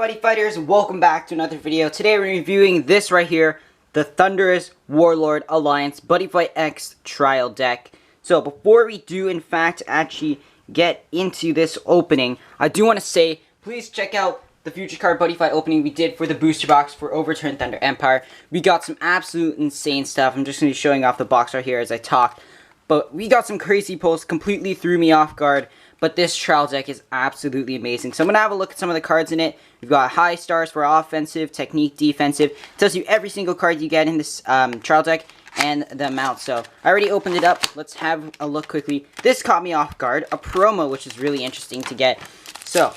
Buddy Fighters, welcome back to another video. Today we're reviewing this right here, the Thunderous Warlord Alliance Buddyfight X trial deck. So before we do in fact actually get into this opening, I do want to say, please check out the future card Buddyfight opening we did for the booster box for Overturned Thunder Empire. We got some absolute insane stuff. I'm just going to be showing off the box right here as I talk. But we got some crazy pulls, completely threw me off guard. But this trial deck is absolutely amazing. So I'm going to have a look at some of the cards in it. We've got high stars for offensive, technique, defensive. It tells you every single card you get in this trial deck and the amount. So I already opened it up. Let's have a look quickly. This caught me off guard. A promo, which is really interesting to get. So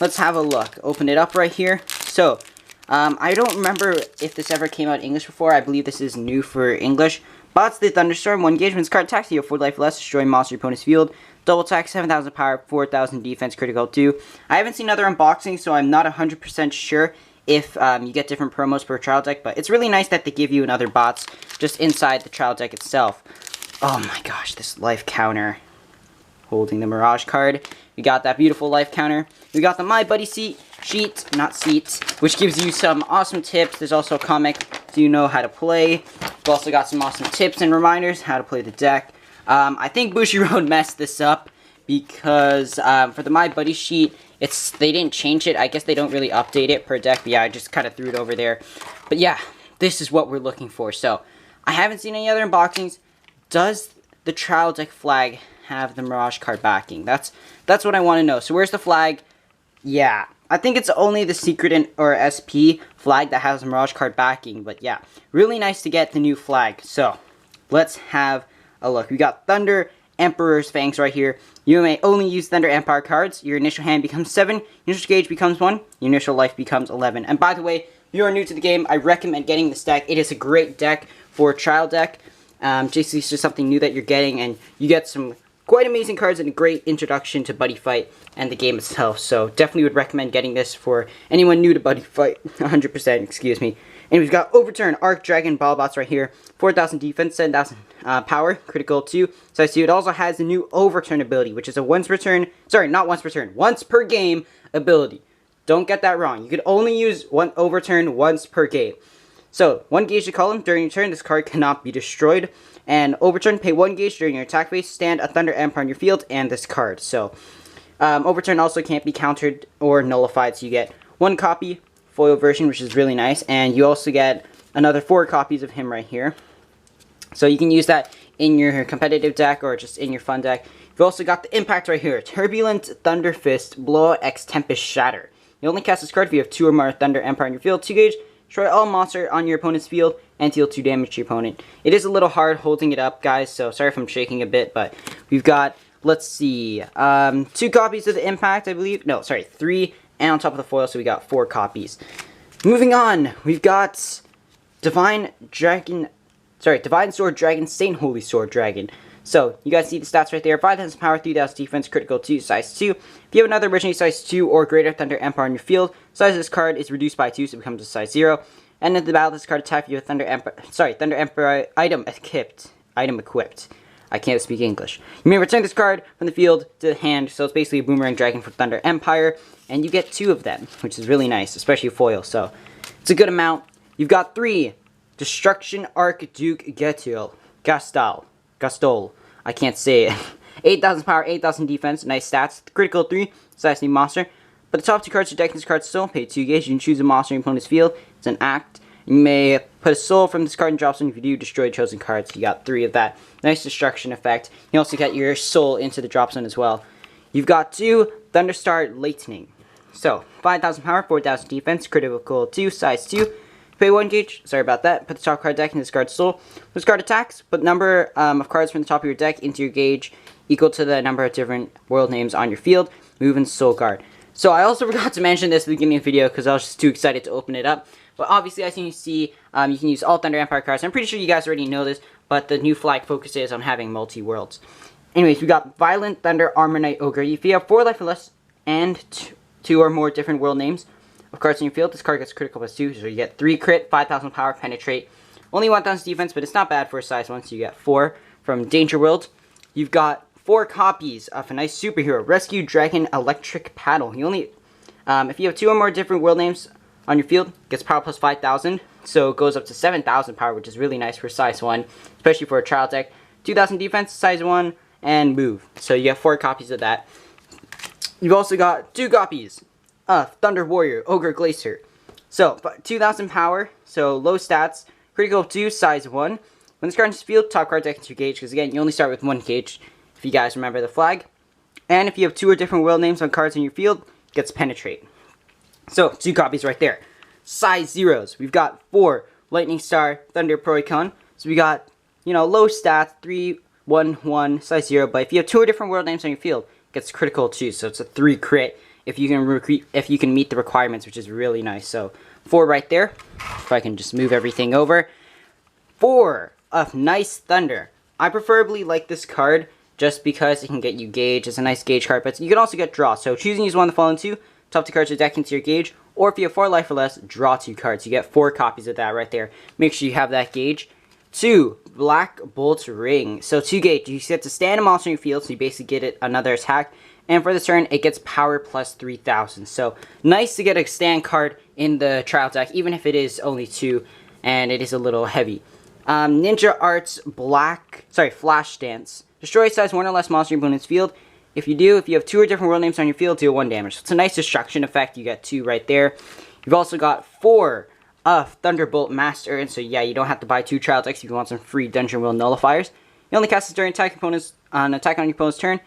let's have a look. Open it up right here. So I don't remember if this ever came out in English before. I believe this is new for English. Bots the Thunderstorm. One engagement's card attacks you. 4 life less. Destroy monster opponent's field. Double attack, 7,000 power, 4,000 defense, critical 2. I haven't seen other unboxings, so I'm not 100% sure if you get different promos per trial deck, but it's really nice that they give you another bots just inside the trial deck itself. Oh my gosh, this life counter. Holding the Mirage card. We got that beautiful life counter. We got the My Buddy sheet, which gives you some awesome tips. There's also a comic so you know how to play. We've also got some awesome tips and reminders how to play the deck. I think Bushiroad messed this up because for the My Buddy sheet, they didn't change it. I guess they don't really update it per deck. But yeah, I just kind of threw it over there. But yeah, this is what we're looking for. So I haven't seen any other unboxings. Does the trial deck flag have the Mirage card backing? That's what I want to know. So where's the flag? Yeah, I think it's only the Secret or SP flag that has the Mirage card backing. But yeah, really nice to get the new flag. So let's have a look. We got Thunder Emperor's Fangs right here. You may only use Thunder Empire cards. Your initial hand becomes 7. Your initial gauge becomes 1. Your initial life becomes 11. And by the way, if you are new to the game, I recommend getting this deck. It is a great deck for a trial deck. Just it's just something new that you're getting, and you get some quite amazing cards and a great introduction to Buddyfight and the game itself. So definitely would recommend getting this for anyone new to Buddyfight. 100%, excuse me. And we've got Overturn Arc Dragon Ballbots right here. 4,000 defense, 7,000 power, critical 2. So I see it also has the new Overturn ability, which is a once per turn, sorry, not once per turn, once per game ability. Don't get that wrong. You can only use one Overturn once per game. So, 1 gauge to column. During your turn, this card cannot be destroyed. And Overturn, pay 1 gauge during your attack phase, stand a Thunder Empire on your field, and this card. So, Overturn also can't be countered or nullified, so you get 1 copy, foil version, which is really nice, and you also get another 4 copies of him right here. So you can use that in your competitive deck or just in your fun deck. You've also got the impact right here. Turbulent Thunder Fist, Blowout X Tempest Shatter. You only cast this card if you have 2 or more Thunder Empire on your field. 2 gauge, destroy all monster on your opponent's field, and deal 2 damage to your opponent. It is a little hard holding it up, guys, so sorry if I'm shaking a bit, but we've got, let's see, 2 copies of the impact, I believe. No, sorry, 3, and on top of the foil, so we got 4 copies. Moving on, we've got Divine Sword Dragon, Saint Holy Sword Dragon. So, you guys see the stats right there. 5,000 power, 3,000 defense, critical 2, size 2. If you have another originally size 2 or greater Thunder Empire on your field, size of this card is reduced by 2, so it becomes a size 0. And at the battle, this card attack, you have Thunder Empire item equipped. I can't speak English. You may return this card from the field to the hand, so it's basically a Boomerang Dragon for Thunder Empire. And you get 2 of them, which is really nice, especially foil, so it's a good amount. You've got 3 Destruction Archduke Gastol. I can't say it. 8,000 power, 8,000 defense, nice stats. Critical 3, size new monster. But the top 2 cards to deck this card still pay 2 gauge. You can choose a monster in your opponent's field. It's an act. You may put a soul from this card and drop zone. If you do, destroy chosen cards. You got 3 of that. Nice destruction effect. You also get your soul into the drop zone as well. You've got 2 Thunderstar Lightning. So, 5,000 power, 4,000 defense, critical 2, size 2. Pay 1 gauge, sorry about that. Put the top card deck in this card's soul. This card attacks, put the number of cards from the top of your deck into your gauge equal to the number of different world names on your field. Move and soul guard. So I also forgot to mention this at the beginning of the video because I was just too excited to open it up. But obviously, as you can see, you can use all Thunder Empire cards. I'm pretty sure you guys already know this, but the new flag focuses on having multi-worlds. Anyways, we got Violent Thunder Armor Knight Ogre. If you have 4 life or less and 2 or more different world names of cards in your field, this card gets critical plus 2, so you get 3 crit, 5,000 power, penetrate, only 1,000 defense, but it's not bad for a size 1, so you get 4 from Danger World. You've got 4 copies of a nice superhero, Rescue Dragon Electric Paddle. You only If you have 2 or more different world names on your field, it gets power plus 5,000. So it goes up to 7,000 power, which is really nice for size 1, especially for a trial deck. 2,000 defense, size 1, and move. So you have 4 copies of that. You've also got 2 copies of Thunder Warrior, Ogre Glacier. So 2,000 power, so low stats, critical 2, size 1. When this card enters the field, top card deck into your gauge, because again, you only start with 1 gauge, if you guys remember the flag. And if you have 2 or different world names on cards in your field, it gets penetrate. So 2 copies right there. Size zeros, we've got 4 Lightning Star, Thunder Proicon. So we got, low stats, 3, 1, 1, size 0. But if you have 2 or different world names on your field, it gets critical 2. So it's a 3 crit if you can meet the requirements, which is really nice. So 4 right there. If I can just move everything over. 4 of Nice Thunder. I preferably like this card just because it can get you gauge. It's a nice gauge card, but you can also get draw. So choosing to use one of the following 2, top 2 cards of the deck into your gauge, or if you have 4 life or less, draw 2 cards. You get 4 copies of that right there. Make sure you have that gauge. 2, Black Bolt Ring. So 2 gauge, you get to stand a monster in your field, so you basically get it another attack. And for this turn, it gets power plus 3,000. So nice to get a stand card in the trial deck, even if it is only 2 and it is a little heavy. Ninja Arts Flash Dance. Destroy size 1 or less monster in your opponent's field. If you have 2 or different world names on your field, deal 1 damage. So it's a nice destruction effect. You got 2 right there. You've also got 4 of Thunderbolt Master. And so yeah, you don't have to buy 2 trial decks if you want some free Dungeon World nullifiers. You only cast this during attack on your opponent's turn.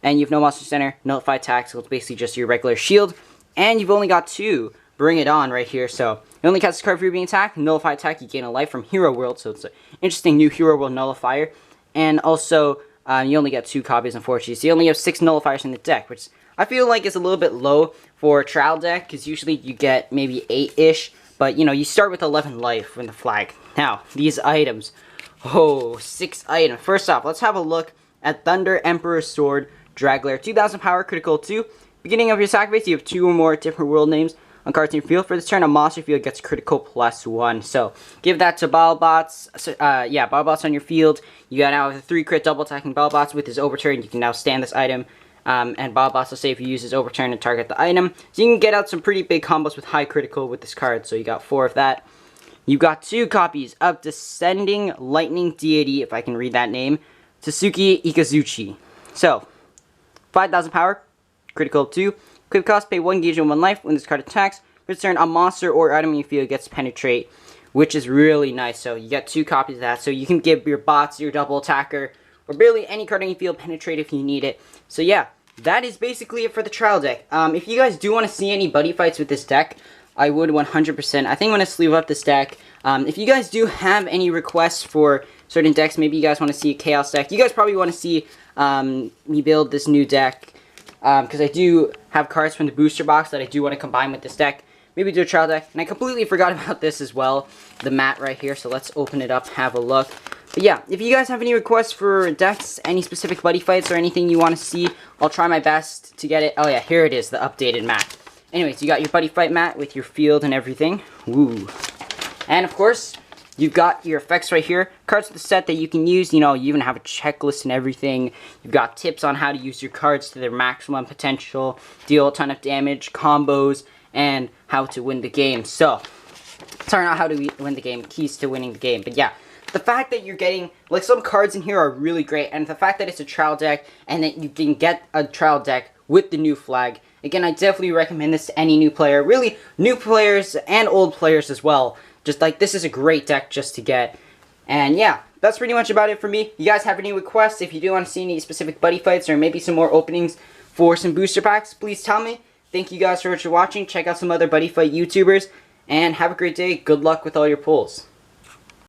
And you have no monster center, nullify attack, so it's basically just your regular shield. And you've only got 2 Bring It On right here. So you only cast this card for your being attack, nullify attack, you gain a life from Hero World. So it's an interesting new Hero World nullifier. And also, you only get 2 copies, unfortunately. So you only have 6 nullifiers in the deck, which I feel like is a little bit low for a trial deck, because usually you get maybe 8-ish. But, you start with 11 life from the flag. Now, these items. Oh, 6 items. First off, let's have a look at Thunder Emperor Sword Dragler. 2,000 power, critical 2. Beginning of your attack phase, you have 2 or more different world names on cards in your field. For this turn, a monster field gets critical plus 1. So, give that to Ballbots. Ballbots on your field. You got now the 3 crit double attacking Ballbots with his overturn. You can now stand this item. And Ballbots will say if you use his overturn to target the item. So you can get out some pretty big combos with high critical with this card. So you got 4 of that. You've got 2 copies of Descending Lightning Deity, if I can read that name, Tsuki Ikazuchi. So, 5,000 power, critical 2. Quick cost, pay 1 gauge and 1 life. When this card attacks, for its turn, a monster or item in your field gets penetrate, which is really nice. So you get 2 copies of that. So you can give your bots, your double attacker, or barely any card in your field penetrate if you need it. So yeah, that is basically it for the trial deck. If you guys do want to see any buddy fights with this deck, I would 100%. I think I'm going to sleeve up this deck. If you guys do have any requests for certain decks, maybe you guys want to see a Chaos deck. You guys probably want to see me build this new deck, because I do have cards from the booster box that I do want to combine with this deck. Maybe do a trial deck. And I completely forgot about this as well, the mat right here. So let's open it up, have a look. But yeah, if you guys have any requests for decks, any specific buddy fights, or anything you want to see, I'll try my best to get it. Oh yeah, here it is, the updated mat. Anyways, you got your buddy fight mat with your field and everything. Woo. And of course, you've got your effects right here. Cards of the set that you can use. You even have a checklist and everything. You've got tips on how to use your cards to their maximum potential, deal a ton of damage, combos, and how to win the game. So, sorry, not how to win the game, keys to winning the game. But yeah, the fact that you're getting, like, some cards in here are really great. And the fact that it's a trial deck and that you can get a trial deck with the new flag. Again, I definitely recommend this to any new player. Really, new players and old players as well. Just like, this is a great deck just to get. And yeah, that's pretty much about it for me. You guys have any requests? If you do want to see any specific buddy fights or maybe some more openings for some booster packs, please tell me. Thank you guys so much for watching. Check out some other buddy fight YouTubers. And have a great day. Good luck with all your pulls.